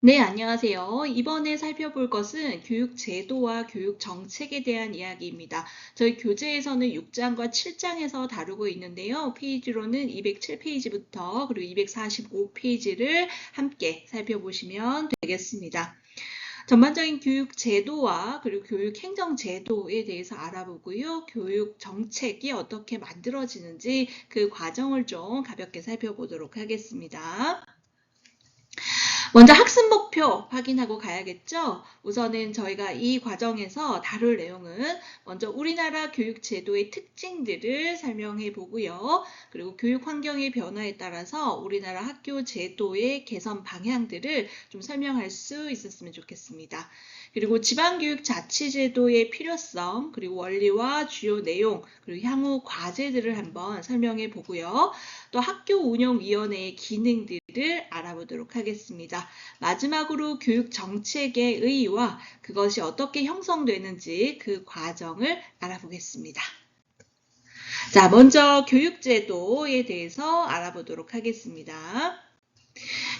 네, 안녕하세요. 이번에 살펴볼 것은 교육 제도와 교육 정책에 대한 이야기입니다. 저희 교재에서는 6장과 7장에서 다루고 있는데요. 페이지로는 207페이지부터 그리고 245페이지를 함께 살펴보시면 되겠습니다. 전반적인 교육 제도와 그리고 교육 행정 제도에 대해서 알아보고요. 교육 정책이 어떻게 만들어지는지 그 과정을 좀 가볍게 살펴보도록 하겠습니다. 먼저 학습 목표 확인하고 가야겠죠? 우선은 저희가 이 과정에서 다룰 내용은 먼저 우리나라 교육 제도의 특징들을 설명해 보고요. 그리고 교육 환경의 변화에 따라서 우리나라 학교 제도의 개선 방향들을 좀 설명할 수 있었으면 좋겠습니다. 그리고 지방교육 자치제도의 필요성, 그리고 원리와 주요 내용, 그리고 향후 과제들을 한번 설명해 보고요. 또 학교 운영위원회의 기능들을 알아보도록 하겠습니다. 마지막으로 교육 정책의 의의와 그것이 어떻게 형성되는지 그 과정을 알아보겠습니다. 자, 먼저 교육제도에 대해서 알아보도록 하겠습니다.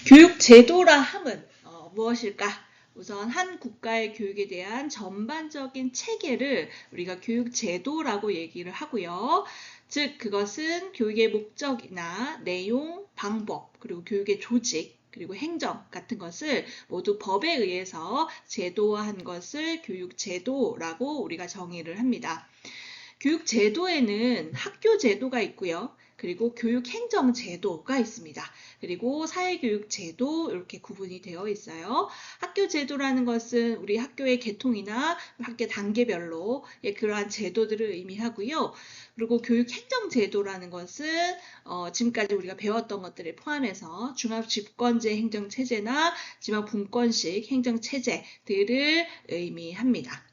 교육제도라 함은 무엇일까? 우선 한 국가의 교육에 대한 전반적인 체계를 우리가 교육제도라고 얘기를 하고요. 즉 그것은 교육의 목적이나 내용, 방법, 그리고 교육의 조직, 그리고 행정 같은 것을 모두 법에 의해서 제도화한 것을 교육제도라고 우리가 정의를 합니다. 교육제도에는 학교제도가 있고요. 그리고 교육행정제도가 있습니다. 그리고 사회교육제도 이렇게 구분이 되어 있어요. 학교제도라는 것은 우리 학교의 계통이나 학교 단계별로 그러한 제도들을 의미하고요. 그리고 교육행정제도라는 것은 지금까지 우리가 배웠던 것들을 포함해서 중앙집권제 행정체제나 지방분권식 행정체제들을 의미합니다.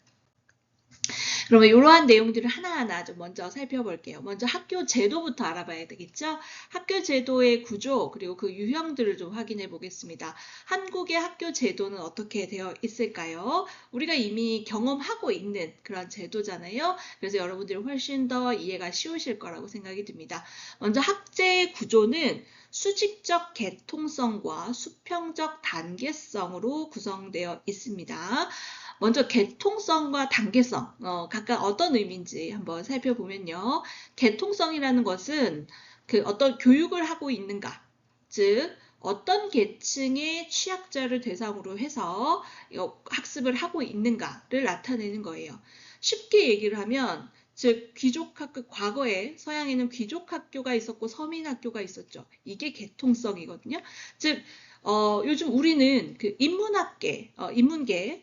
그러면 이러한 내용들을 하나하나 좀 먼저 살펴볼게요. 먼저 학교 제도부터 알아봐야 되겠죠? 학교 제도의 구조 그리고 그 유형들을 좀 확인해 보겠습니다. 한국의 학교 제도는 어떻게 되어 있을까요? 우리가 이미 경험하고 있는 그런 제도잖아요. 그래서 여러분들이 훨씬 더 이해가 쉬우실 거라고 생각이 듭니다. 먼저 학제의 구조는 수직적 계통성과 수평적 단계성으로 구성되어 있습니다. 먼저 계통성과 단계성, 각각 어떤 의미인지 한번 살펴보면요. 계통성이라는 것은 그 어떤 교육을 하고 있는가, 즉 어떤 계층의 취약자를 대상으로 해서 학습을 하고 있는가를 나타내는 거예요. 쉽게 얘기를 하면 즉 귀족학교, 과거에 서양에는 귀족학교가 있었고 서민학교가 있었죠. 이게 계통성이거든요. 즉 요즘 우리는 그 인문계,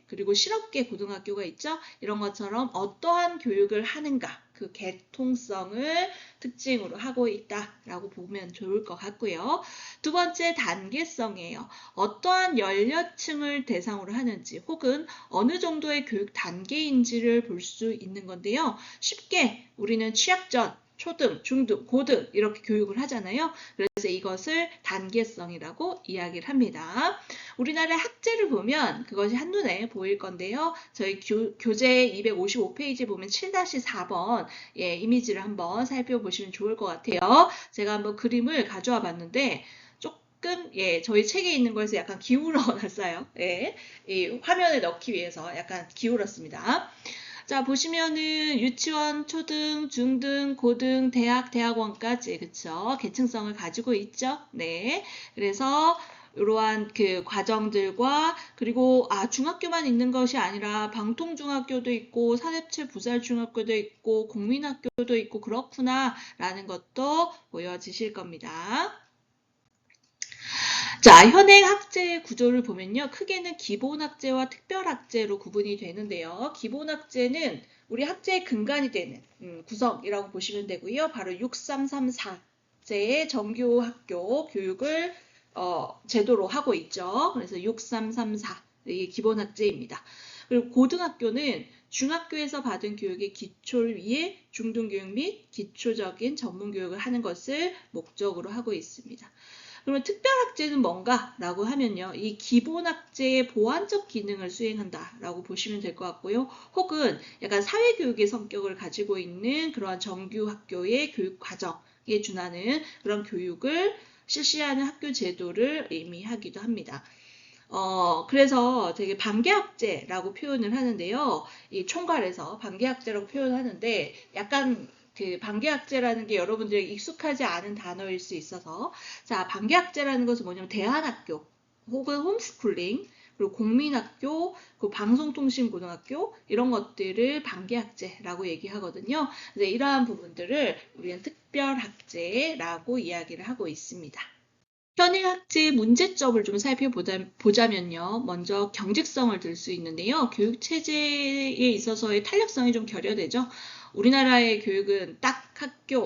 그리고 실업계 고등학교가 있죠. 이런 것처럼 어떠한 교육을 하는가, 그 계통성을 특징으로 하고 있다라고 보면 좋을 것 같고요. 두 번째 단계성이에요. 어떠한 연령층을 대상으로 하는지 혹은 어느 정도의 교육 단계인지를 볼 수 있는 건데요. 쉽게 우리는 취약전, 초등, 중등, 고등 이렇게 교육을 하잖아요. 그래서 이것을 단계성이라고 이야기를 합니다. 우리나라의 학제를 보면 그것이 한눈에 보일 건데요. 저희 교재 255페이지 보면 7-4번 이미지를 한번 살펴보시면 좋을 것 같아요. 제가 한번 그림을 가져와 봤는데 조금 저희 책에 있는 거에서 약간 기울어 놨어요. 이 화면에 넣기 위해서 약간 기울었습니다. 자, 보시면은 유치원, 초등, 중등, 고등, 대학, 대학원까지 그쵸? 계층성을 가지고 있죠. 네. 그래서 이러한 그 과정들과 그리고 중학교만 있는 것이 아니라 방통중학교도 있고 사립체 부살중학교도 있고 국민학교도 있고 그렇구나라는 것도 보여지실 겁니다. 자, 현행 학제의 구조를 보면요. 크게는 기본학제와 특별학제로 구분이 되는데요. 기본학제는 우리 학제의 근간이 되는 구성이라고 보시면 되고요. 바로 6334제의 정규학교 교육을 제도로 하고 있죠. 그래서 6334 이게 기본학제입니다. 그리고 고등학교는 중학교에서 받은 교육의 기초를 위해 중등교육 및 기초적인 전문교육을 하는 것을 목적으로 하고 있습니다. 그러면 특별학제는 뭔가라고 하면요. 이 기본학제의 보완적 기능을 수행한다라고 보시면 될 것 같고요. 혹은 약간 사회교육의 성격을 가지고 있는 그러한 정규학교의 교육 과정에 준하는 그런 교육을 실시하는 학교 제도를 의미하기도 합니다. 그래서 되게 반개학제라고 표현을 하는데요. 이 총괄에서 반개학제라고 표현하는데 약간 그 반개학제라는 게 여러분들이 익숙하지 않은 단어일 수 있어서 자, 반개학제라는 것은 뭐냐면 대안학교 혹은 홈스쿨링 그리고 공민학교, 그 방송통신고등학교 이런 것들을 반개학제라고 얘기하거든요. 그래서 이러한 부분들을 우리는 특별학제라고 이야기를 하고 있습니다. 현행학제의 문제점을 좀 살펴보자면요. 먼저 경직성을 들 수 있는데요. 교육체제에 있어서의 탄력성이 좀 결여되죠. 우리나라의 교육은 딱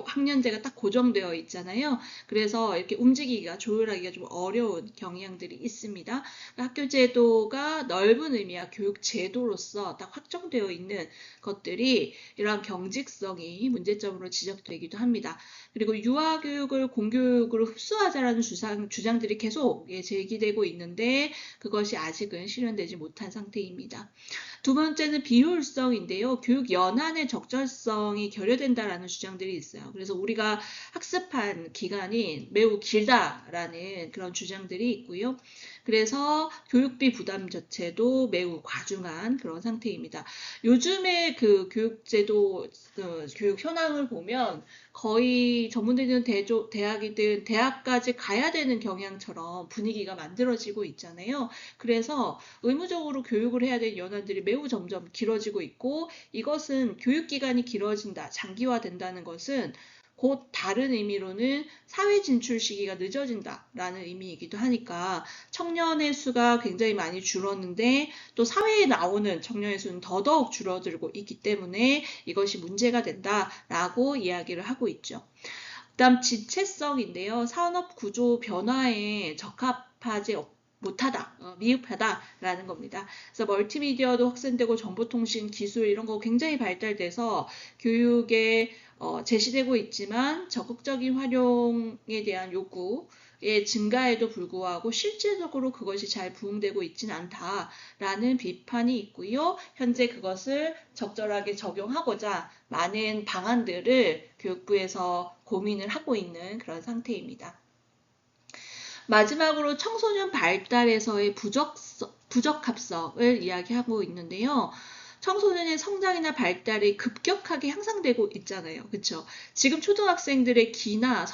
학년제가 딱 고정되어 있잖아요. 그래서 이렇게 움직이기가, 조율하기가 좀 어려운 경향들이 있습니다. 학교 제도가 넓은 의미와 교육 제도로서 딱 확정되어 있는 것들이 이러한 경직성이 문제점으로 지적되기도 합니다. 그리고 유아교육을 공교육으로 흡수하자라는 주장들이 계속 제기되고 있는데 그것이 아직은 실현되지 못한 상태입니다. 두 번째는 비효율성인데요. 교육 연한의 적절성이 결여된다라는 주장들이 있어요. 그래서 우리가 학습한 기간이 매우 길다라는 그런 주장들이 있고요. 그래서 교육비 부담 자체도 매우 과중한 그런 상태입니다. 요즘의 그 교육제도, 교육 현황을 보면 거의 전문대든 대학이든 대학까지 가야 되는 경향처럼 분위기가 만들어지고 있잖아요. 그래서 의무적으로 교육을 해야 되는 연한들이 매우 점점 길어지고 있고 이것은 교육기간이 길어진다, 장기화된다는 것은 곧 다른 의미로는 사회 진출 시기가 늦어진다라는 의미이기도 하니까 청년의 수가 굉장히 많이 줄었는데 또 사회에 나오는 청년의 수는 더더욱 줄어들고 있기 때문에 이것이 문제가 된다라고 이야기를 하고 있죠. 그다음 지체성인데요. 산업 구조 변화에 적합하지 못하다, 미흡하다라는 겁니다. 그래서 멀티미디어도 확산되고 정보통신 기술 이런 거 굉장히 발달돼서 교육에 제시되고 있지만 적극적인 활용에 대한 요구의 증가에도 불구하고 실질적으로 그것이 잘 부응되고 있지는 않다라는 비판이 있고요. 현재 그것을 적절하게 적용하고자 많은 방안들을 교육부에서 고민을 하고 있는 그런 상태입니다. 마지막으로 청소년 발달에서의 부적합성을 이야기하고 있는데요. 청소년의 성장이나 발달이 급격하게 향상되고 있잖아요. 그렇죠? 지금 초등학생들의 키나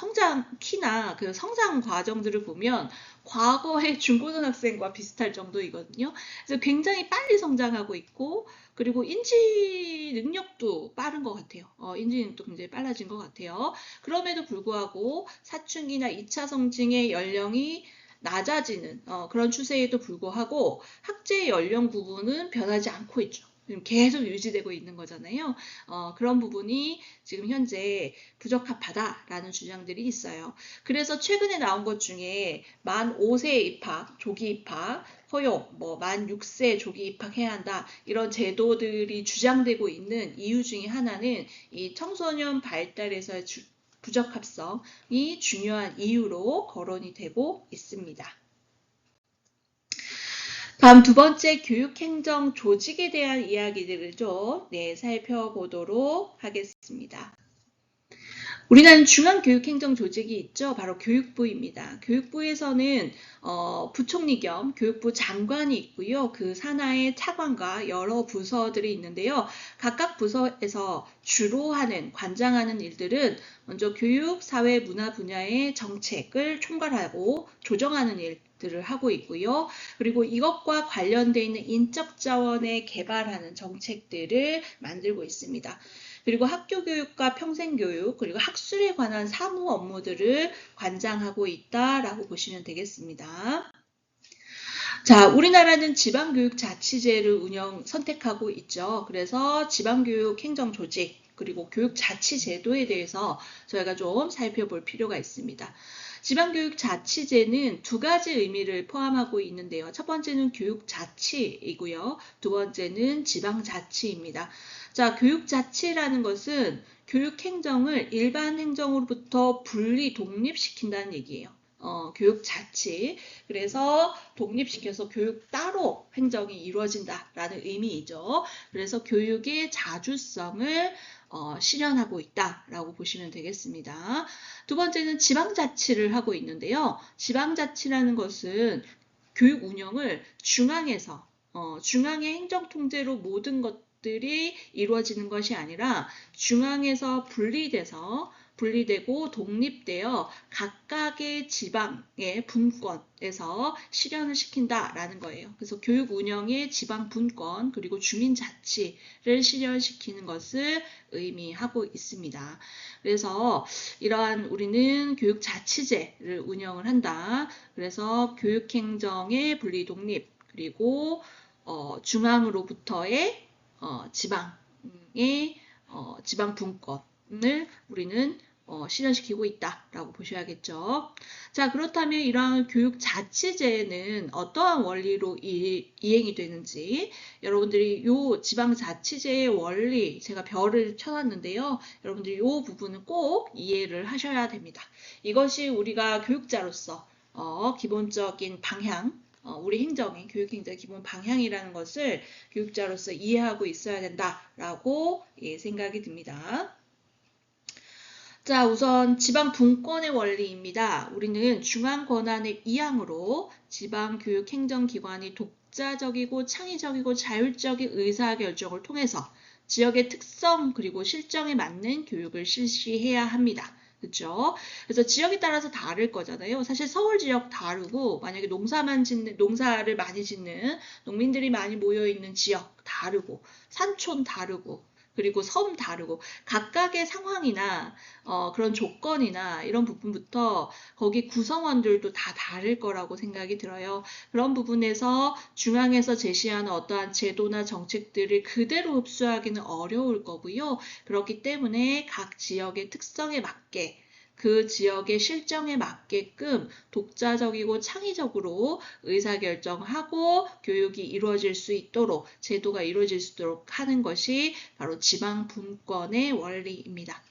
그 성장 과정들을 보면 과거의 중고등학생과 비슷할 정도이거든요. 그래서 굉장히 빨리 성장하고 있고 그리고 인지 능력도 빠른 것 같아요. 인지 능력도 굉장히 빨라진 것 같아요. 그럼에도 불구하고 사춘기나 2차 성징의 연령이 낮아지는 그런 추세에도 불구하고 학제 연령 부분은 변하지 않고 있죠. 계속 유지되고 있는 거잖아요. 그런 부분이 지금 현재 부적합하다라는 주장들이 있어요. 그래서 최근에 나온 것 중에 만 5세 입학, 조기 입학, 허용, 만 6세 조기 입학해야 한다. 이런 제도들이 주장되고 있는 이유 중에 하나는 이 청소년 발달에서의 부적합성이 중요한 이유로 거론이 되고 있습니다. 다음 두 번째 교육행정 조직에 대한 이야기들을 좀 살펴보도록 하겠습니다. 우리나라는 중앙교육행정조직이 있죠. 바로 교육부입니다. 교육부에서는 부총리 겸 교육부 장관이 있고요. 그 산하에 차관과 여러 부서들이 있는데요. 각각 부서에서 주로 관장하는 일들은 먼저 교육, 사회, 문화 분야의 정책을 총괄하고 조정하는 일들을 하고 있고요. 그리고 이것과 관련되어 있는 인적 자원을 개발하는 정책들을 만들고 있습니다. 그리고 학교 교육과 평생교육, 그리고 학술에 관한 사무 업무들을 관장하고 있다라고 보시면 되겠습니다. 자, 우리나라는 지방교육자치제를 선택하고 있죠. 그래서 지방교육행정조직, 그리고 교육자치제도에 대해서 저희가 좀 살펴볼 필요가 있습니다. 지방교육자치제는 두 가지 의미를 포함하고 있는데요. 첫 번째는 교육자치이고요. 두 번째는 지방자치입니다. 자, 교육자치라는 것은 교육행정을 일반 행정으로부터 독립시킨다는 얘기예요. 교육자치. 그래서 독립시켜서 교육 따로 행정이 이루어진다라는 의미이죠. 그래서 교육의 자주성을 실현하고 있다라고 보시면 되겠습니다. 두 번째는 지방자치를 하고 있는데요. 지방자치라는 것은 교육 운영을 중앙에서 중앙의 행정 통제로 모든 것들이 이루어지는 것이 아니라 중앙에서 분리되고 독립되어 각각의 지방의 분권에서 실현을 시킨다라는 거예요. 그래서 교육 운영의 지방 분권 그리고 주민 자치를 실현시키는 것을 의미하고 있습니다. 그래서 이러한 우리는 교육 자치제를 운영을 한다. 그래서 교육행정의 분리독립 그리고 중앙으로부터의 지방의 지방 분권을 우리는 실현시키고 있다라고 보셔야겠죠. 자, 그렇다면 이러한 교육 자치제는 어떠한 원리로 이행이 되는지 여러분들이 이 지방 자치제의 원리 제가 별을 쳐놨는데요. 여러분들이 이 부분은 꼭 이해를 하셔야 됩니다. 이것이 우리가 교육자로서 기본적인 방향 우리 행정의 교육행정의 기본 방향이라는 것을 교육자로서 이해하고 있어야 된다라고 생각이 듭니다. 자, 우선 지방 분권의 원리입니다. 우리는 중앙 권한의 이항으로 지방 교육 행정기관이 독자적이고 창의적이고 자율적인 의사결정을 통해서 지역의 특성 그리고 실정에 맞는 교육을 실시해야 합니다. 그렇죠? 그래서 지역에 따라서 다를 거잖아요. 사실 서울 지역 다르고 만약에 농사를 많이 짓는 농민들이 많이 모여 있는 지역 다르고 산촌 다르고 그리고 섬 다르고 각각의 상황이나 그런 조건이나 이런 부분부터 거기 구성원들도 다 다를 거라고 생각이 들어요. 그런 부분에서 중앙에서 제시하는 어떠한 제도나 정책들을 그대로 흡수하기는 어려울 거고요. 그렇기 때문에 각 지역의 특성에 맞게 그 지역의 실정에 맞게끔 독자적이고 창의적으로 의사결정하고 교육이 이루어질 수 있도록 제도가 이루어질 수 있도록 하는 것이 바로 지방 분권의 원리입니다.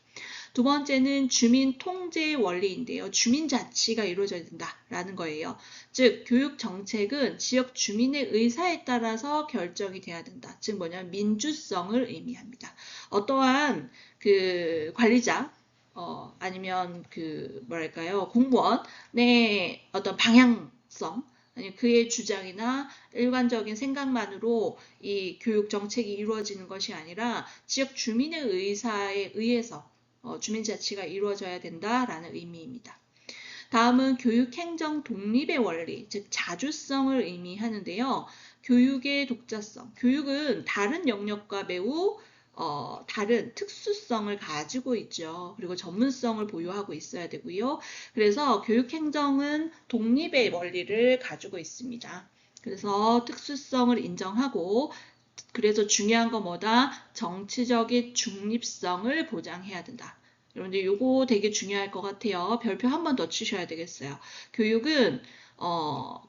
두 번째는 주민 통제의 원리인데요. 주민 자치가 이루어져야 된다라는 거예요. 즉 교육 정책은 지역 주민의 의사에 따라서 결정이 돼야 된다. 즉 뭐냐면 민주성을 의미합니다. 어떠한 그 관리자 아니면 공무원의 어떤 방향성 아니 그의 주장이나 일관적인 생각만으로 이 교육 정책이 이루어지는 것이 아니라 지역 주민의 의사에 의해서 주민자치가 이루어져야 된다라는 의미입니다. 다음은 교육행정 독립의 원리, 즉 자주성을 의미하는데요. 교육의 독자성, 교육은 다른 영역과 매우 다른 특수성을 가지고 있죠. 그리고 전문성을 보유하고 있어야 되고요. 그래서 교육행정은 독립의 원리를 가지고 있습니다. 그래서 특수성을 인정하고 그래서 중요한 건 뭐다? 정치적인 중립성을 보장해야 된다. 여러분들 이거 되게 중요할 것 같아요. 별표 한 번 더 치셔야 되겠어요. 교육은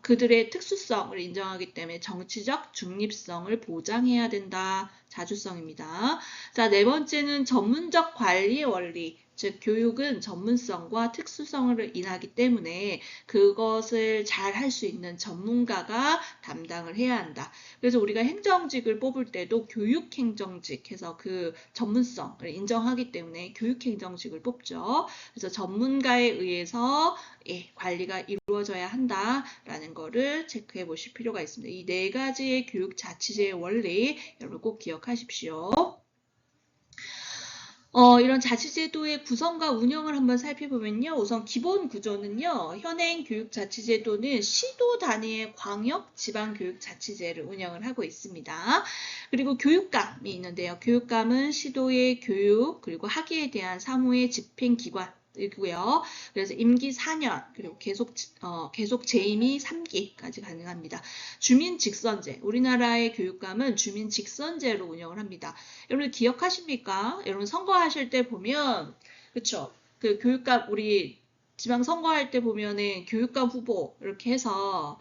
그들의 특수성을 인정하기 때문에 정치적 중립성을 보장해야 된다. 자주성입니다. 자, 네 번째는 전문적 관리의 원리. 즉 교육은 전문성과 특수성을 인하기 때문에 그것을 잘 할 수 있는 전문가가 담당을 해야 한다. 그래서 우리가 행정직을 뽑을 때도 교육행정직 해서 그 전문성을 인정하기 때문에 교육행정직을 뽑죠. 그래서 전문가에 의해서 관리가 이루어져야 한다라는 거를 체크해 보실 필요가 있습니다. 이 네 가지의 교육 자치제의 원리 여러분 꼭 기억하십시오. 이런 자치제도의 구성과 운영을 한번 살펴보면요. 우선 기본 구조는요. 현행 교육자치제도는 시도 단위의 광역 지방교육자치제를 운영을 하고 있습니다. 그리고 교육감이 있는데요. 교육감은 시도의 교육 그리고 학위에 대한 사무의 집행기관 이고요. 그래서 임기 4년 그리고 계속 재임이 3기까지 가능합니다. 주민 직선제 우리나라의 교육감은 주민 직선제로 운영을 합니다. 여러분 기억하십니까? 여러분 선거하실 때 보면 그렇죠? 그 교육감 우리 지방 선거할 때 보면은 교육감 후보 이렇게 해서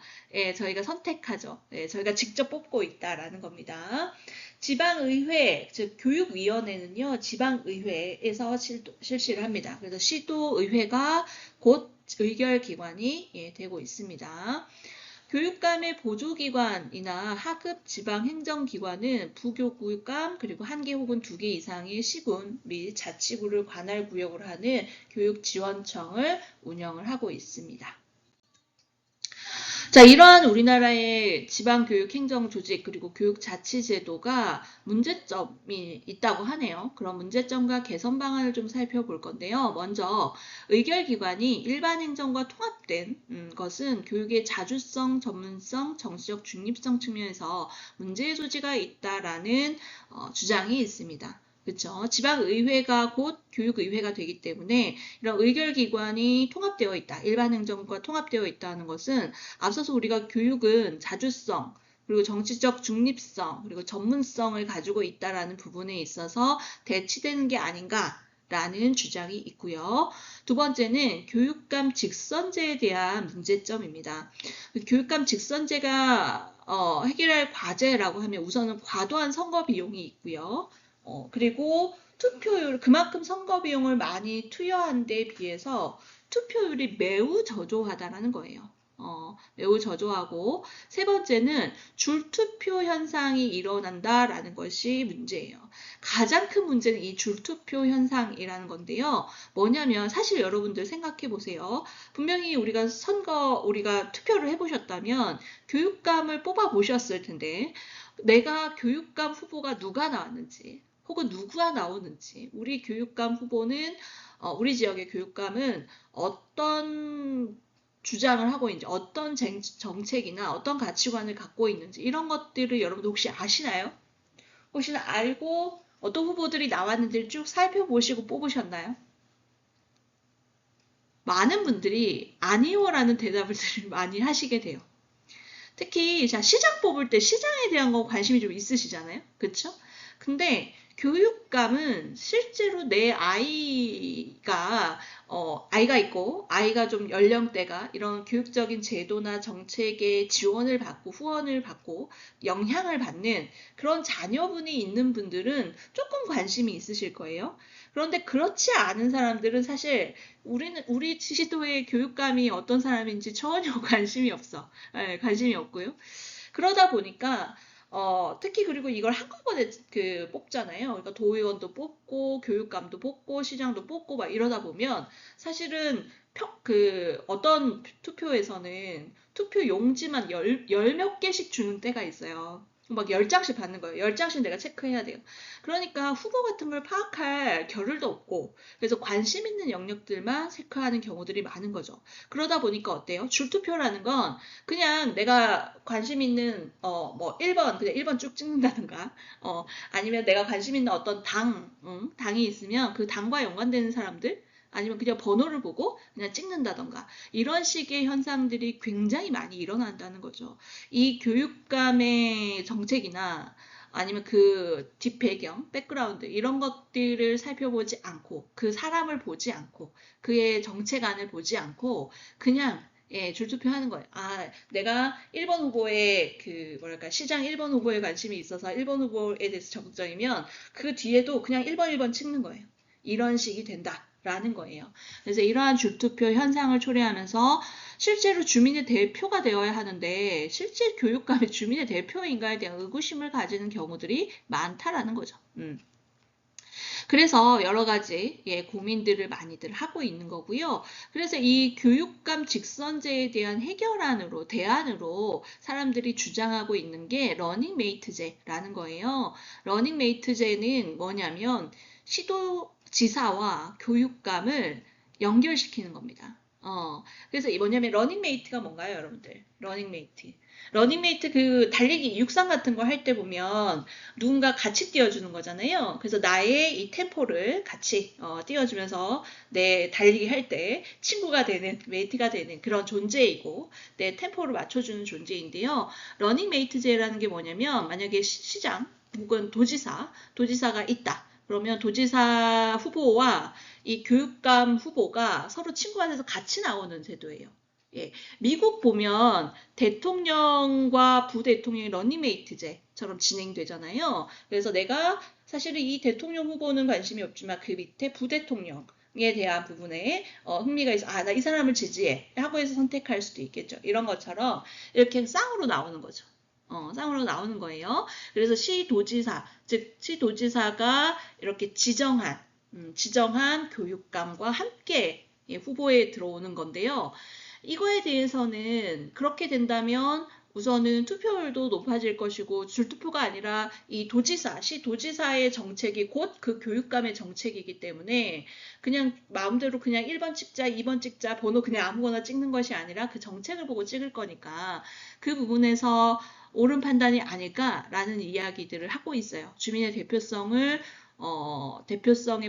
저희가 선택하죠. 저희가 직접 뽑고 있다라는 겁니다. 지방의회, 즉 교육위원회는요. 지방의회에서 실시를 합니다. 그래서 시도의회가 곧 의결기관이 되고 있습니다. 교육감의 보조기관이나 하급 지방행정기관은 부교육감 그리고 1개 혹은 2개 이상의 시군 및 자치구를 관할구역으로 하는 교육지원청을 운영을 하고 있습니다. 자, 이러한 우리나라의 지방교육행정 조직 그리고 교육자치제도가 문제점이 있다고 하네요. 그런 문제점과 개선 방안을 좀 살펴볼 건데요. 먼저 의결기관이 일반행정과 통합된 것은 교육의 자주성, 전문성, 정치적 중립성 측면에서 문제의 소지가 있다라는 주장이 있습니다. 그렇죠. 지방의회가 곧 교육의회가 되기 때문에 이런 의결기관이 통합되어 있다. 일반행정과 통합되어 있다는 것은 앞서서 우리가 교육은 자주성, 그리고 정치적 중립성, 그리고 전문성을 가지고 있다라는 부분에 있어서 대치되는 게 아닌가라는 주장이 있고요. 두 번째는 교육감 직선제에 대한 문제점입니다. 교육감 직선제가 해결할 과제라고 하면 우선은 과도한 선거 비용이 있고요. 그리고 투표율, 그만큼 선거 비용을 많이 투여한 데 비해서 투표율이 매우 저조하다라는 거예요. 매우 저조하고, 세 번째는 줄투표 현상이 일어난다라는 것이 문제예요. 가장 큰 문제는 이 줄투표 현상이라는 건데요. 뭐냐면 사실 여러분들 생각해 보세요. 분명히 우리가 투표를 해보셨다면 교육감을 뽑아 보셨을 텐데 내가 교육감 후보가 누가 나왔는지 혹은 누구가 나오는지, 우리 교육감 후보는 우리 지역의 교육감은 어떤 주장을 하고 있는지, 어떤 정책이나 어떤 가치관을 갖고 있는지, 이런 것들을 여러분들 혹시 아시나요? 혹시나 알고 어떤 후보들이 나왔는지를 쭉 살펴보시고 뽑으셨나요? 많은 분들이 아니요라는 대답을 많이 하시게 돼요. 특히 시장 뽑을 때 시장에 대한 거 관심이 좀 있으시잖아요. 그렇죠? 근데 교육감은 실제로 내 아이가 있고 아이가 좀 연령대가 이런 교육적인 제도나 정책의 지원을 받고 후원을 받고 영향을 받는 그런 자녀분이 있는 분들은 조금 관심이 있으실 거예요. 그런데 그렇지 않은 사람들은 사실 우리 지도의 교육감이 어떤 사람인지 전혀 관심이 없어. 네, 관심이 없고요. 그러다 보니까 특히 그리고 이걸 한꺼번에 뽑잖아요. 그러니까 도의원도 뽑고 교육감도 뽑고 시장도 뽑고 막 이러다 보면 사실은 어떤 투표에서는 투표 용지만 열 몇 개씩 주는 때가 있어요. 막 10장씩 받는 거예요. 10장씩 내가 체크해야 돼요. 그러니까 후보 같은 걸 파악할 겨를도 없고, 그래서 관심 있는 영역들만 체크하는 경우들이 많은 거죠. 그러다 보니까 어때요? 줄투표라는 건 그냥 내가 관심 있는 뭐 1번 그냥 1번 쭉 찍는다든가 아니면 내가 관심 있는 어떤 당이 있으면 그 당과 연관되는 사람들 아니면 그냥 번호를 보고 그냥 찍는다던가 이런 식의 현상들이 굉장히 많이 일어난다는 거죠. 이 교육감의 정책이나 아니면 그 뒷배경, 백그라운드 이런 것들을 살펴보지 않고 그 사람을 보지 않고 그의 정책안을 보지 않고 그냥 줄투표 하는 거예요. 내가 1번 후보에 시장 1번 후보에 관심이 있어서 1번 후보에 대해서 적극적이면 그 뒤에도 그냥 1번 찍는 거예요. 이런 식이 된다라는 거예요. 그래서 이러한 줄투표 현상을 초래하면서 실제로 주민의 대표가 되어야 하는데 실제 교육감이 주민의 대표인가에 대한 의구심을 가지는 경우들이 많다라는 거죠. 그래서 여러 가지 고민들을 많이들 하고 있는 거고요. 그래서 이 교육감 직선제에 대한 대안으로 사람들이 주장하고 있는 게 러닝메이트제라는 거예요. 러닝메이트제는 뭐냐면 시도지사와 교육감을 연결시키는 겁니다. 그래서 뭐냐면 러닝메이트가 뭔가요, 여러분들? 러닝메이트 그 달리기 육상 같은 거 할 때 보면 누군가 같이 뛰어주는 거잖아요. 그래서 나의 이 템포를 같이 뛰어주면서 내 달리기 할 때 친구가 되는 메이트가 되는 그런 존재이고 내 템포를 맞춰주는 존재인데요. 러닝메이트제라는 게 뭐냐면 만약에 시장 혹은 도지사가 있다. 그러면 도지사 후보와 이 교육감 후보가 서로 친구가 돼서 같이 나오는 제도예요. 미국 보면 대통령과 부대통령이 러닝메이트제처럼 진행되잖아요. 그래서 내가 사실은 이 대통령 후보는 관심이 없지만 그 밑에 부대통령에 대한 부분에 흥미가 있어. 나 이 사람을 지지해. 하고 해서 선택할 수도 있겠죠. 이런 것처럼 이렇게 쌍으로 나오는 거죠. 쌍으로 나오는 거예요. 그래서 시도지사가 이렇게 지정한 교육감과 함께 후보에 들어오는 건데요. 이거에 대해서는 그렇게 된다면 우선은 투표율도 높아질 것이고 줄투표가 아니라 이 도지사, 시도지사의 정책이 곧 그 교육감의 정책이기 때문에 그냥 마음대로 그냥 1번 찍자, 2번 찍자, 번호 그냥 아무거나 찍는 것이 아니라 그 정책을 보고 찍을 거니까 그 부분에서 옳은 판단이 아닐까라는 이야기들을 하고 있어요. 주민의 대표성의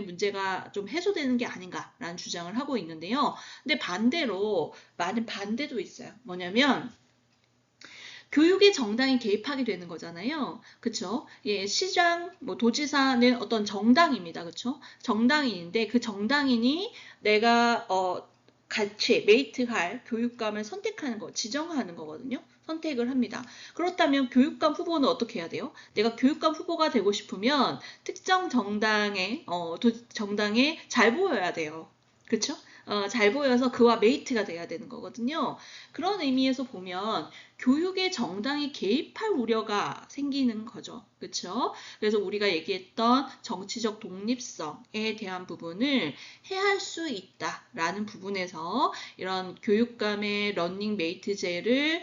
문제가 좀 해소되는 게 아닌가라는 주장을 하고 있는데요. 근데 반대로 많은 반대도 있어요. 뭐냐면 교육에 정당이 개입하게 되는 거잖아요. 그쵸? 예, 시장, 도지사는 어떤 정당입니다. 그쵸? 정당인인데 그 정당인이 내가 같이 메이트할 교육감을 선택하는 거, 지정하는 거거든요. 선택을 합니다. 그렇다면 교육감 후보는 어떻게 해야 돼요? 내가 교육감 후보가 되고 싶으면 특정 정당에 잘 보여야 돼요. 그쵸? 잘 보여서 그와 메이트가 돼야 되는 거거든요. 그런 의미에서 보면 교육에 정당이 개입할 우려가 생기는 거죠. 그쵸? 그래서 우리가 얘기했던 정치적 독립성에 대한 부분을 해할 수 있다라는 부분에서 이런 교육감의 러닝 메이트제를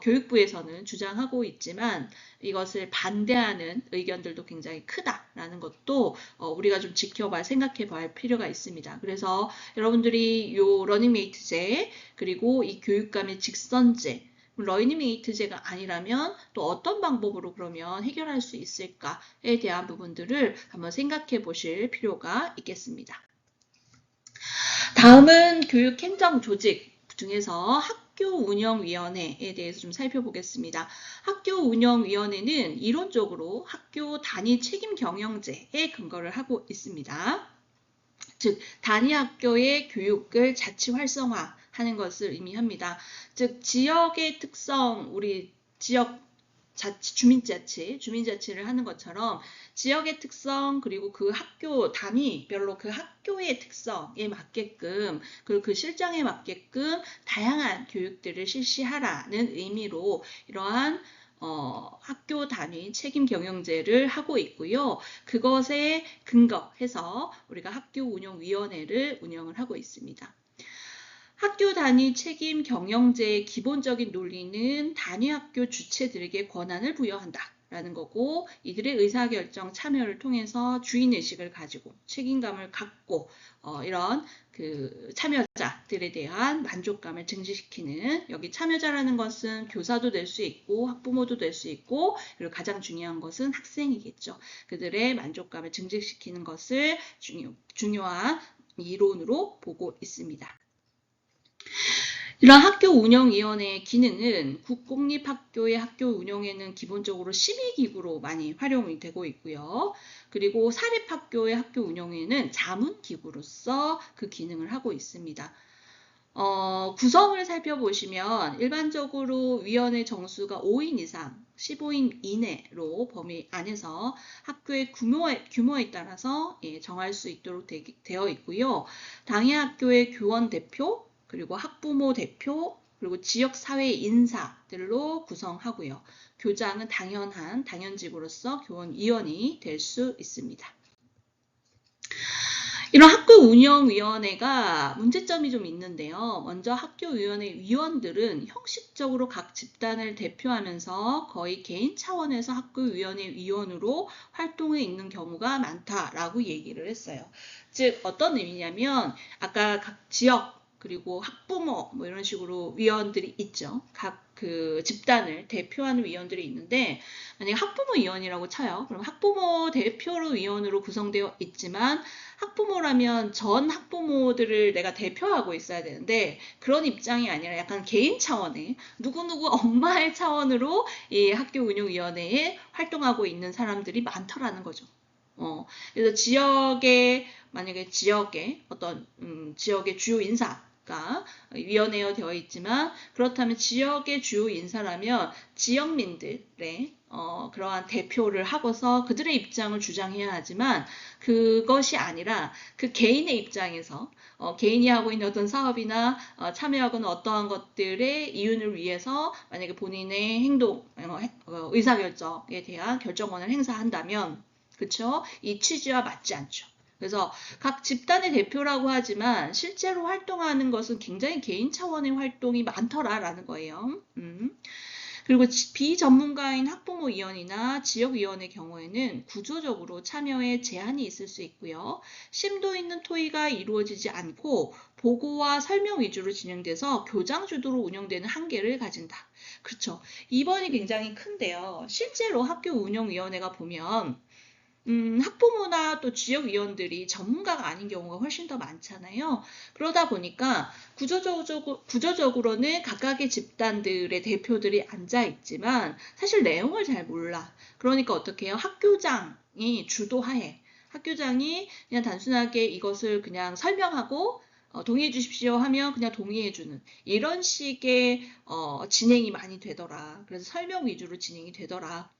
교육부에서는 주장하고 있지만 이것을 반대하는 의견들도 굉장히 크다라는 것도 우리가 좀 생각해 봐야 할 필요가 있습니다. 그래서 여러분들이 이 러닝메이트제 그리고 이 교육감의 직선제 러닝메이트제가 아니라면 또 어떤 방법으로 그러면 해결할 수 있을까에 대한 부분들을 한번 생각해 보실 필요가 있겠습니다. 다음은 교육행정조직 중에서 학교운영위원회에 대해서 좀 살펴보겠습니다. 학교운영위원회는 이론적으로 학교 단위 책임 경영제에 근거를 하고 있습니다. 즉 단위 학교의 교육을 자치 활성화하는 것을 의미합니다. 즉 지역의 특성, 우리 지역 주민자치를 하는 것처럼 지역의 특성 그리고 그 학교 단위별로 그 학교의 특성에 맞게끔 그리고 그 실정에 맞게끔 다양한 교육들을 실시하라는 의미로 이러한 학교 단위 책임 경영제를 하고 있고요. 그것에 근거해서 우리가 학교운영위원회를 운영을 하고 있습니다. 학교 단위 책임 경영제의 기본적인 논리는 단위 학교 주체들에게 권한을 부여한다. 라는 거고 이들의 의사결정 참여를 통해서 주인의식을 가지고 책임감을 갖고 이런 그 참여자들에 대한 만족감을 증진시키는 여기 참여자라는 것은 교사도 될 수 있고 학부모도 될 수 있고 그리고 가장 중요한 것은 학생이겠죠. 그들의 만족감을 증진시키는 것을 중요한 이론으로 보고 있습니다. 이런 학교운영위원회의 기능은 국공립학교의 학교 운영에는 기본적으로 심의기구로 많이 활용이 되고 있고요. 그리고 사립학교의 학교 운영에는 자문기구로서 그 기능을 하고 있습니다. 구성을 살펴보시면 일반적으로 위원회 정수가 5인 이상, 15인 이내로 범위 안에서 학교의 규모에 따라서 정할 수 있도록 되어 있고요. 당해 학교의 교원 대표, 그리고 학부모 대표, 그리고 지역사회 인사들로 구성하고요. 교장은 당연직으로서 교원위원이 될 수 있습니다. 이런 학교운영위원회가 문제점이 좀 있는데요. 먼저 학교위원회 위원들은 형식적으로 각 집단을 대표하면서 거의 개인 차원에서 학교위원회 위원으로 활동해 있는 경우가 많다라고 얘기를 했어요. 즉 어떤 의미냐면 아까 각 지역 그리고 학부모 이런 식으로 위원들이 있죠. 각 그 집단을 대표하는 위원들이 있는데 만약에 학부모 위원이라고 쳐요. 그럼 학부모 대표로 위원으로 구성되어 있지만 학부모라면 전 학부모들을 내가 대표하고 있어야 되는데 그런 입장이 아니라 약간 개인 차원의 누구누구 엄마의 차원으로 이 학교운영위원회에 활동하고 있는 사람들이 많더라는 거죠. 그래서 만약에 지역의 어떤 지역의 주요 인사가 위원회에 되어 있지만 그렇다면 지역의 주요 인사라면 지역민들의 그러한 대표를 하고서 그들의 입장을 주장해야 하지만 그것이 아니라 그 개인의 입장에서 개인이 하고 있는 어떤 사업이나 참여하고는 어떠한 것들의 이윤을 위해서 만약에 본인의 행동, 의사결정에 대한 결정권을 행사한다면 그쵸? 이 취지와 맞지 않죠. 그래서 각 집단의 대표라고 하지만 실제로 활동하는 것은 굉장히 개인 차원의 활동이 많더라라는 거예요. 그리고 비전문가인 학부모위원이나 지역위원회 경우에는 구조적으로 참여에 제한이 있을 수 있고요. 심도 있는 토의가 이루어지지 않고 보고와 설명 위주로 진행돼서 교장 주도로 운영되는 한계를 가진다. 그렇죠. 2번이 굉장히 큰데요. 실제로 학교 운영위원회가 보면 학부모나 또 지역위원들이 전문가가 아닌 경우가 훨씬 더 많잖아요. 그러다 보니까 구조적으로는 각각의 집단들의 대표들이 앉아있지만 사실 내용을 잘 몰라. 그러니까 어떻게 해요? 학교장이 주도하에. 학교장이 그냥 단순하게 이것을 그냥 설명하고 동의해 주십시오 하면 그냥 동의해 주는 이런 식의 진행이 많이 되더라. 그래서 설명 위주로 진행이 되더라.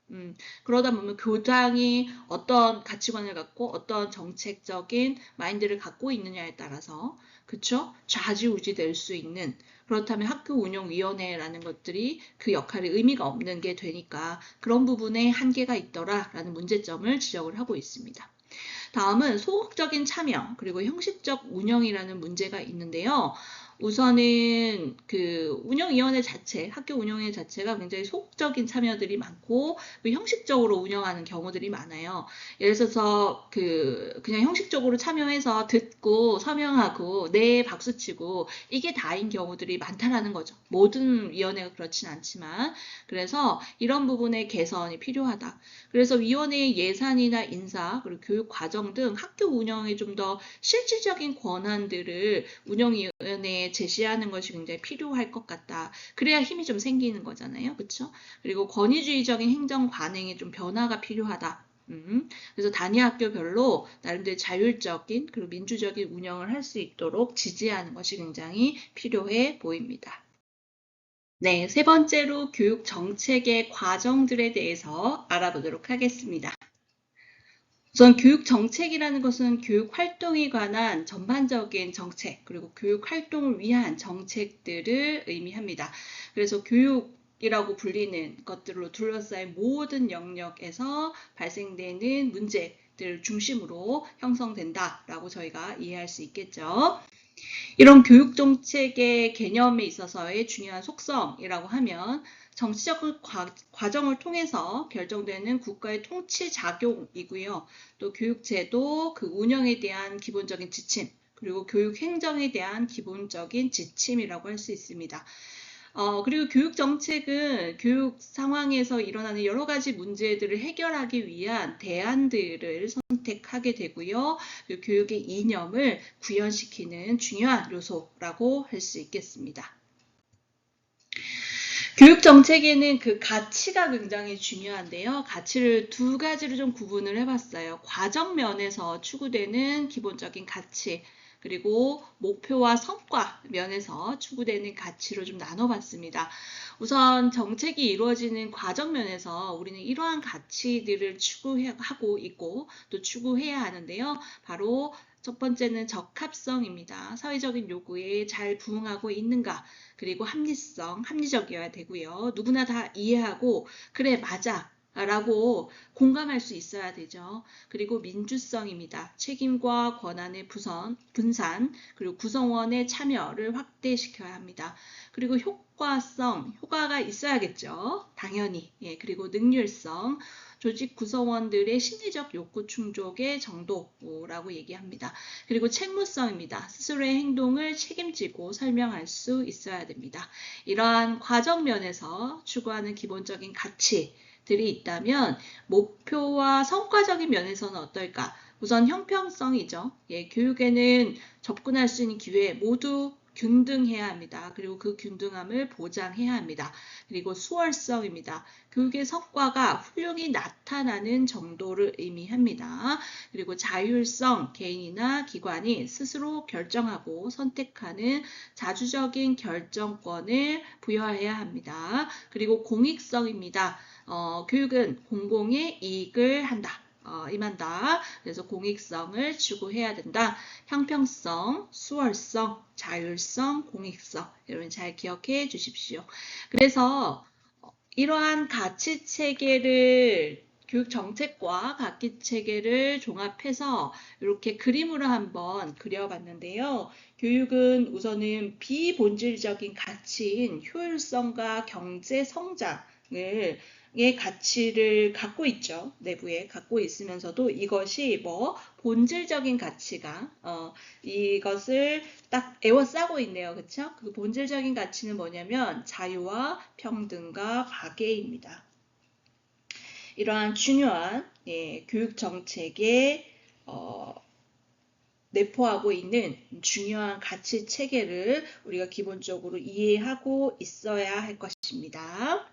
그러다 보면 교장이 어떤 가치관을 갖고 어떤 정책적인 마인드를 갖고 있느냐에 따라서 그쵸? 좌지우지 될 수 있는 그렇다면 학교 운영위원회라는 것들이 그 역할에 의미가 없는 게 되니까 그런 부분에 한계가 있더라라는 문제점을 지적을 하고 있습니다. 다음은 소극적인 참여 그리고 형식적 운영이라는 문제가 있는데요. 우선은 그 운영위원회 자체, 학교 운영위원회 자체가 굉장히 소극적인 참여들이 많고 형식적으로 운영하는 경우들이 많아요. 예를 들어서 그냥 형식적으로 참여해서 듣고 서명하고 네 박수치고 이게 다인 경우들이 많다라는 거죠. 모든 위원회가 그렇진 않지만 그래서 이런 부분의 개선이 필요하다. 그래서 위원회의 예산이나 인사 그리고 교육 과정 등 학교 운영에 좀 더 실질적인 권한들을 운영위원회에 제시하는 것이 굉장히 필요할 것 같다. 그래야 힘이 좀 생기는 거잖아요. 그렇죠? 그리고 권위주의적인 행정 관행에 좀 변화가 필요하다. 그래서 단위 학교별로 나름대로 자율적인 그리고 민주적인 운영을 할 수 있도록 지지하는 것이 굉장히 필요해 보입니다. 네, 세 번째로 교육 정책의 과정들에 대해서 알아보도록 하겠습니다. 우선 교육 정책이라는 것은 교육 활동에 관한 전반적인 정책, 그리고 교육 활동을 위한 정책들을 의미합니다. 그래서 교육이라고 불리는 것들로 둘러싸인 모든 영역에서 발생되는 문제들 중심으로 형성된다라고 저희가 이해할 수 있겠죠. 이런 교육 정책의 개념에 있어서의 중요한 속성이라고 하면 정치적 과정을 통해서 결정되는 국가의 통치 작용이고요. 또 교육제도 그 운영에 대한 기본적인 지침, 그리고 교육 행정에 대한 기본적인 지침이라고 할 수 있습니다. 그리고 교육 정책은 교육 상황에서 일어나는 여러 가지 문제들을 해결하기 위한 대안들을 선택하게 되고요. 그리고 교육의 이념을 구현시키는 중요한 요소라고 할 수 있겠습니다. 교육 정책에는 그 가치가 굉장히 중요한데요. 가치를 두 가지로 좀 구분을 해봤어요. 과정 면에서 추구되는 기본적인 가치, 그리고 목표와 성과 면에서 추구되는 가치로 좀 나눠봤습니다. 우선 정책이 이루어지는 과정 면에서 우리는 이러한 가치들을 추구하고 있고 또 추구해야 하는데요. 바로 첫 번째는 적합성입니다. 사회적인 요구에 잘 부응하고 있는가, 그리고 합리성, 합리적이어야 되고요. 누구나 다 이해하고 그래 맞아 라고 공감할 수 있어야 되죠. 그리고 민주성입니다. 책임과 권한의 분산, 그리고 구성원의 참여를 확대시켜야 합니다. 그리고 효과가 있어야겠죠. 당연히. 예, 그리고 능률성, 조직 구성원들의 심리적 욕구 충족의 정도라고 얘기합니다. 그리고 책무성입니다. 스스로의 행동을 책임지고 설명할 수 있어야 됩니다. 이러한 과정 면에서 추구하는 기본적인 가치들이 있다면 목표와 성과적인 면에서는 어떨까? 우선 형평성이죠. 예, 교육에는 접근할 수 있는 기회 모두 균등해야 합니다. 그리고 그 균등함을 보장해야 합니다. 그리고 수월성입니다. 교육의 성과가 훌륭히 나타나는 정도를 의미합니다. 그리고 자율성, 개인이나 기관이 스스로 결정하고 선택하는 자주적인 결정권을 부여해야 합니다. 그리고 공익성입니다. 교육은 공공의 이익을 한다. 임한다. 그래서 공익성을 추구해야 된다. 형평성, 수월성, 자율성, 공익성 여러분 잘 기억해 주십시오. 그래서 이러한 가치 체계를 교육 정책과 각기 체계를 종합해서 이렇게 그림으로 한번 그려봤는데요. 교육은 우선은 비본질적인 가치인 효율성과 경제 성장을 의 가치를 갖고 있죠. 내부에 갖고 있으면서도 이것이 본질적인 가치가 이것을 딱 에워싸고 있네요. 그렇죠? 그 본질적인 가치는 뭐냐면 자유와 평등과 박애입니다. 이러한 중요한 교육 정책에 내포하고 있는 중요한 가치 체계를 우리가 기본적으로 이해하고 있어야 할 것입니다.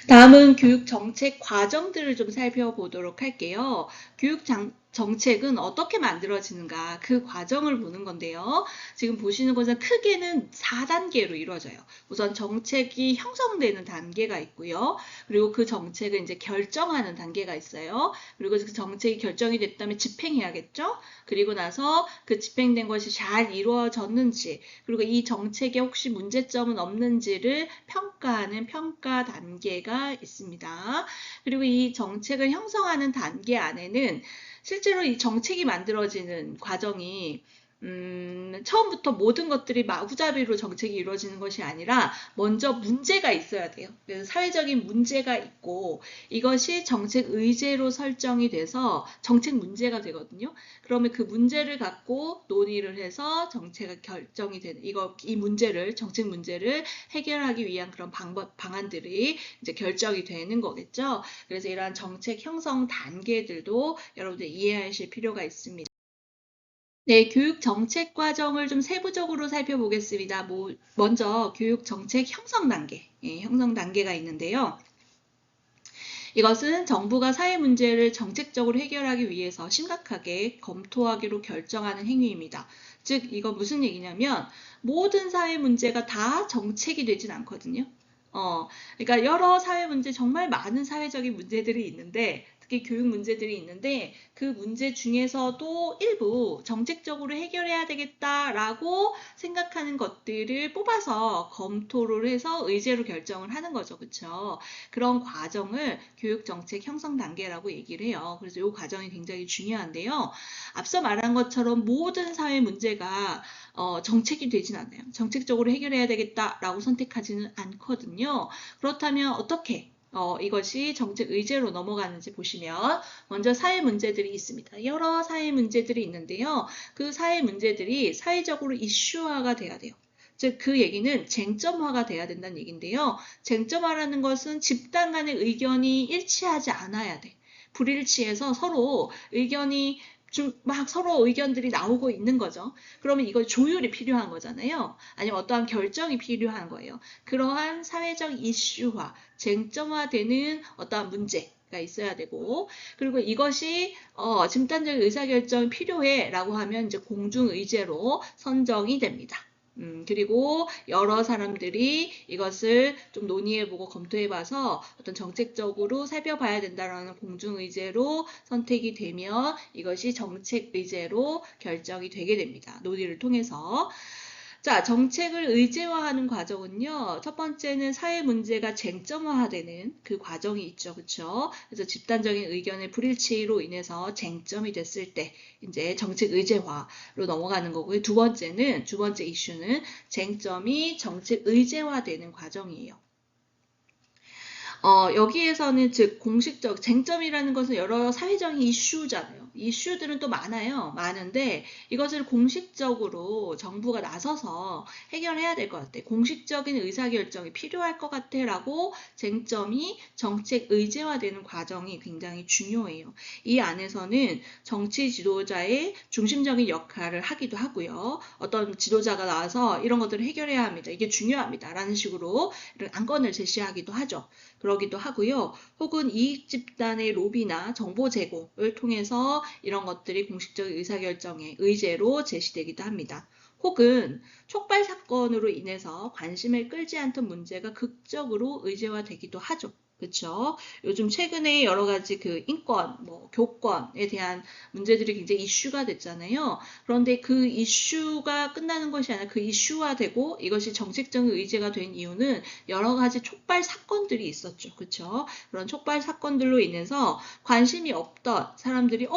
다음은 교육 정책 과정들을 좀 살펴보도록 할게요. 교육 정책은 어떻게 만들어지는가 그 과정을 보는 건데요. 지금 보시는 것은 크게는 4단계로 이루어져요. 우선 정책이 형성되는 단계가 있고요. 그리고 그 정책을 이제 결정하는 단계가 있어요. 그리고 그 정책이 결정이 됐다면 집행해야겠죠. 그리고 나서 그 집행된 것이 잘 이루어졌는지, 그리고 이 정책에 혹시 문제점은 없는지를 평가하는 평가 단계가 있습니다. 그리고 이 정책을 형성하는 단계 안에는 실제로 이 정책이 만들어지는 과정이 처음부터 모든 것들이 마구잡이로 정책이 이루어지는 것이 아니라 먼저 문제가 있어야 돼요. 그래서 사회적인 문제가 있고 이것이 정책 의제로 설정이 돼서 정책 문제가 되거든요. 그러면 그 문제를 갖고 논의를 해서 정책이 결정이 되는 이 문제를 정책 문제를 해결하기 위한 그런 방안들이 이제 결정이 되는 거겠죠. 그래서 이러한 정책 형성 단계들도 여러분들 이해하실 필요가 있습니다. 네, 교육 정책 과정을 좀 세부적으로 살펴보겠습니다. 먼저 교육 정책 형성 단계, 형성 단계가 있는데요. 이것은 정부가 사회 문제를 정책적으로 해결하기 위해서 심각하게 검토하기로 결정하는 행위입니다. 즉, 이거 무슨 얘기냐면 모든 사회 문제가 다 정책이 되진 않거든요. 그러니까 여러 사회 문제, 정말 많은 사회적인 문제들이 있는데 특히 교육 문제들이 있는데 그 문제 중에서도 일부 정책적으로 해결해야 되겠다라고 생각하는 것들을 뽑아서 검토를 해서 의제로 결정을 하는 거죠. 그렇죠? 그런 과정을 교육정책 형성 단계라고 얘기를 해요. 그래서 이 과정이 굉장히 중요한데요. 앞서 말한 것처럼 모든 사회 문제가 정책이 되진 않아요. 정책적으로 해결해야 되겠다라고 선택하지는 않거든요. 그렇다면 어떻게 이것이 정책 의제로 넘어가는지 보시면 먼저 사회 문제들이 있습니다. 여러 사회 문제들이 있는데요. 그 사회 문제들이 사회적으로 이슈화가 돼야 돼요. 즉 그 얘기는 쟁점화가 돼야 된다는 얘기인데요. 쟁점화라는 것은 집단 간의 의견이 일치하지 않아야 돼. 불일치해서 서로 의견이 막 서로 의견들이 나오고 있는 거죠. 그러면 이거 조율이 필요한 거잖아요. 아니면 어떠한 결정이 필요한 거예요. 그러한 사회적 이슈화, 쟁점화되는 어떠한 문제가 있어야 되고, 그리고 이것이 집단적 의사결정이 필요해라고 하면 이제 공중의제로 선정이 됩니다. 그리고 여러 사람들이 이것을 좀 논의해보고 검토해봐서 어떤 정책적으로 살펴봐야 된다라는 공중의제로 선택이 되면 이것이 정책의제로 결정이 되게 됩니다. 논의를 통해서. 자, 정책을 의제화하는 과정은요. 첫 번째는 사회 문제가 쟁점화되는 그 과정이 있죠. 그렇죠? 그래서 집단적인 의견의 불일치로 인해서 쟁점이 됐을 때 이제 정책 의제화로 넘어가는 거고요. 두 번째 이슈는 쟁점이 정책 의제화되는 과정이에요. 여기에서는 즉 공식적 쟁점이라는 것은 여러 사회적인 이슈잖아요. 이슈들은 또 많은데 이것을 공식적으로 정부가 나서서 해결해야 될 것 같아. 공식적인 의사결정이 필요할 것 같아라고 쟁점이 정책 의제화되는 과정이 굉장히 중요해요. 이 안에서는 정치 지도자의 중심적인 역할을 하기도 하고요. 어떤 지도자가 나와서 이런 것들을 해결해야 합니다. 이게 중요합니다. 라는 식으로 이런 안건을 제시하기도 하죠. 그러기도 하고요. 혹은 이익 집단의 로비나 정보 제공을 통해서 이런 것들이 공식적 의사결정의 의제로 제시되기도 합니다. 혹은 촉발 사건으로 인해서 관심을 끌지 않던 문제가 극적으로 의제화되기도 하죠. 그렇죠? 요즘 최근에 여러 가지 그 인권, 뭐 교권에 대한 문제들이 굉장히 이슈가 됐잖아요. 그런데 그 이슈가 끝나는 것이 아니라 그 이슈화되고 이것이 정책적인 의제가 된 이유는 여러 가지 촉발 사건들이 있었죠. 그렇죠? 그런 촉발 사건들로 인해서 관심이 없던 사람들이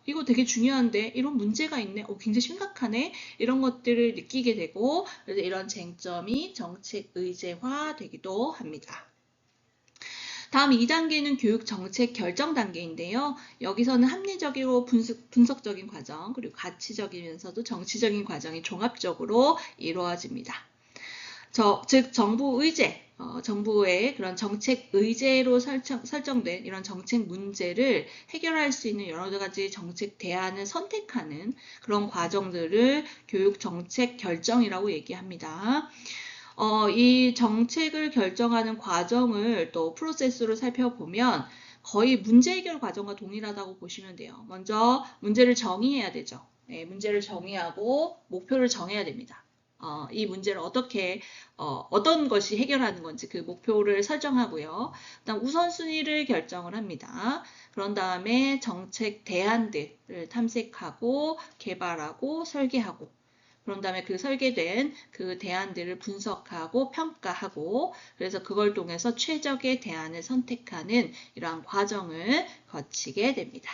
이거 되게 중요한데 이런 문제가 있네. 굉장히 심각하네. 이런 것들을 느끼게 되고 그래서 이런 쟁점이 정책 의제화 되기도 합니다. 다음 2단계는 교육 정책 결정 단계인데요. 여기서는 합리적이고 분석적인 과정, 그리고 가치적이면서도 정치적인 과정이 종합적으로 이루어집니다. 즉 정부 의제, 정부의 그런 정책 의제로 설정된 이런 정책 문제를 해결할 수 있는 여러 가지 정책 대안을 선택하는 그런 과정들을 교육 정책 결정이라고 얘기합니다. 이 정책을 결정하는 과정을 또 프로세스로 살펴보면 거의 문제 해결 과정과 동일하다고 보시면 돼요. 먼저 문제를 정의해야 되죠. 네, 문제를 정의하고 목표를 정해야 됩니다. 이 문제를 어떤 것이 해결하는 건지 그 목표를 설정하고요. 그다음 우선순위를 결정을 합니다. 그런 다음에 정책 대안들을 탐색하고 개발하고 설계하고 그런 다음에 그 설계된 그 대안들을 분석하고 평가하고 그래서 그걸 통해서 최적의 대안을 선택하는 이러한 과정을 거치게 됩니다.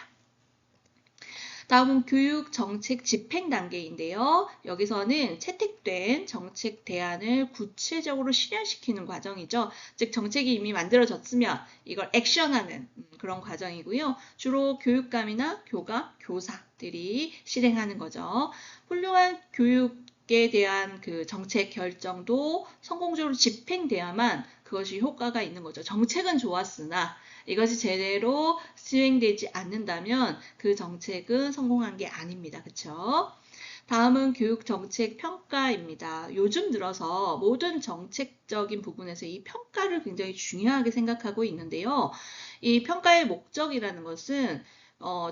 다음은 교육 정책 집행 단계인데요. 여기서는 채택된 정책 대안을 구체적으로 실현시키는 과정이죠. 즉 정책이 이미 만들어졌으면 이걸 액션하는 그런 과정이고요. 주로 교육감이나 교감, 교사들이 실행하는 거죠. 훌륭한 교육에 대한 그 정책 결정도 성공적으로 집행돼야만 그것이 효과가 있는 거죠. 정책은 좋았으나 이것이 제대로 수행되지 않는다면 그 정책은 성공한 게 아닙니다. 그렇죠? 다음은 교육 정책 평가입니다. 요즘 들어서 모든 정책적인 부분에서 이 평가를 굉장히 중요하게 생각하고 있는데요. 이 평가의 목적이라는 것은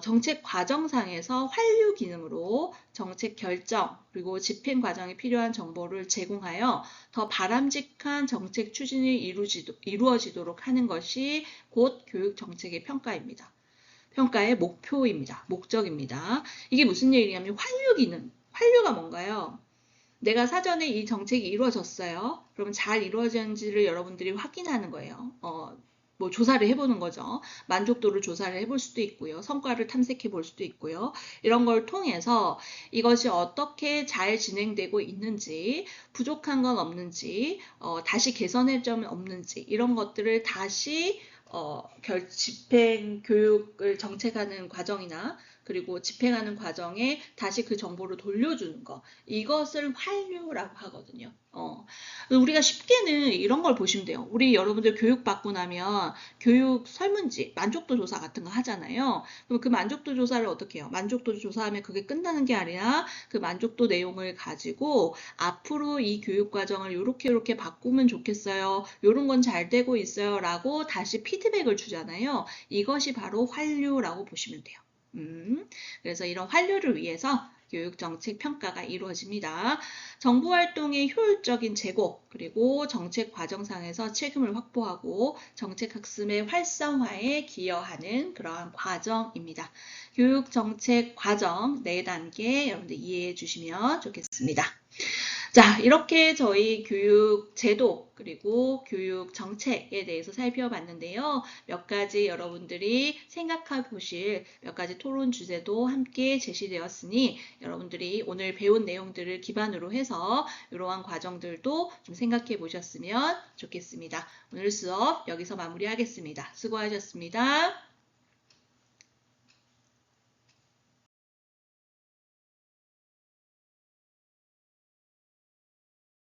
정책 과정상에서 환류 기능으로 정책 결정 그리고 집행 과정에 필요한 정보를 제공하여 더 바람직한 정책 추진이 이루어지도록 하는 것이 곧 교육 정책의 평가입니다. 평가의 목표입니다. 목적입니다. 이게 무슨 얘기냐면 환류 기능. 환류가 뭔가요? 내가 사전에 이 정책이 이루어졌어요. 그러면 잘 이루어졌는지를 여러분들이 확인하는 거예요. 뭐 조사를 해보는 거죠. 만족도를 조사를 해볼 수도 있고요. 성과를 탐색해 볼 수도 있고요. 이런 걸 통해서 이것이 어떻게 잘 진행되고 있는지, 부족한 건 없는지, 다시 개선할 점이 없는지 이런 것들을 다시 집행 교육을 정책하는 과정이나 그리고 집행하는 과정에 다시 그 정보를 돌려주는 거 이것을 환류라고 하거든요. 우리가 쉽게는 이런 걸 보시면 돼요. 우리 여러분들 교육 받고 나면 교육 설문지 만족도 조사 같은 거 하잖아요. 그럼 그 만족도 조사를 어떻게 해요? 만족도 조사하면 그게 끝나는 게 아니라 그 만족도 내용을 가지고 앞으로 이 교육 과정을 이렇게 바꾸면 좋겠어요. 이런 건 잘 되고 있어요. 라고 다시 피드백을 주잖아요. 이것이 바로 환류라고 보시면 돼요. 그래서 이런 환류를 위해서 교육정책 평가가 이루어집니다. 정부활동의 효율적인 제고 그리고 정책 과정상에서 책임을 확보하고 정책학습의 활성화에 기여하는 그러한 과정입니다. 교육정책 과정 4단계 여러분들 이해해 주시면 좋겠습니다. 자, 이렇게 저희 교육 제도 그리고 교육 정책에 대해서 살펴봤는데요. 몇 가지 여러분들이 생각해 보실 몇 가지 토론 주제도 함께 제시되었으니 여러분들이 오늘 배운 내용들을 기반으로 해서 이러한 과정들도 좀 생각해 보셨으면 좋겠습니다. 오늘 수업 여기서 마무리하겠습니다. 수고하셨습니다.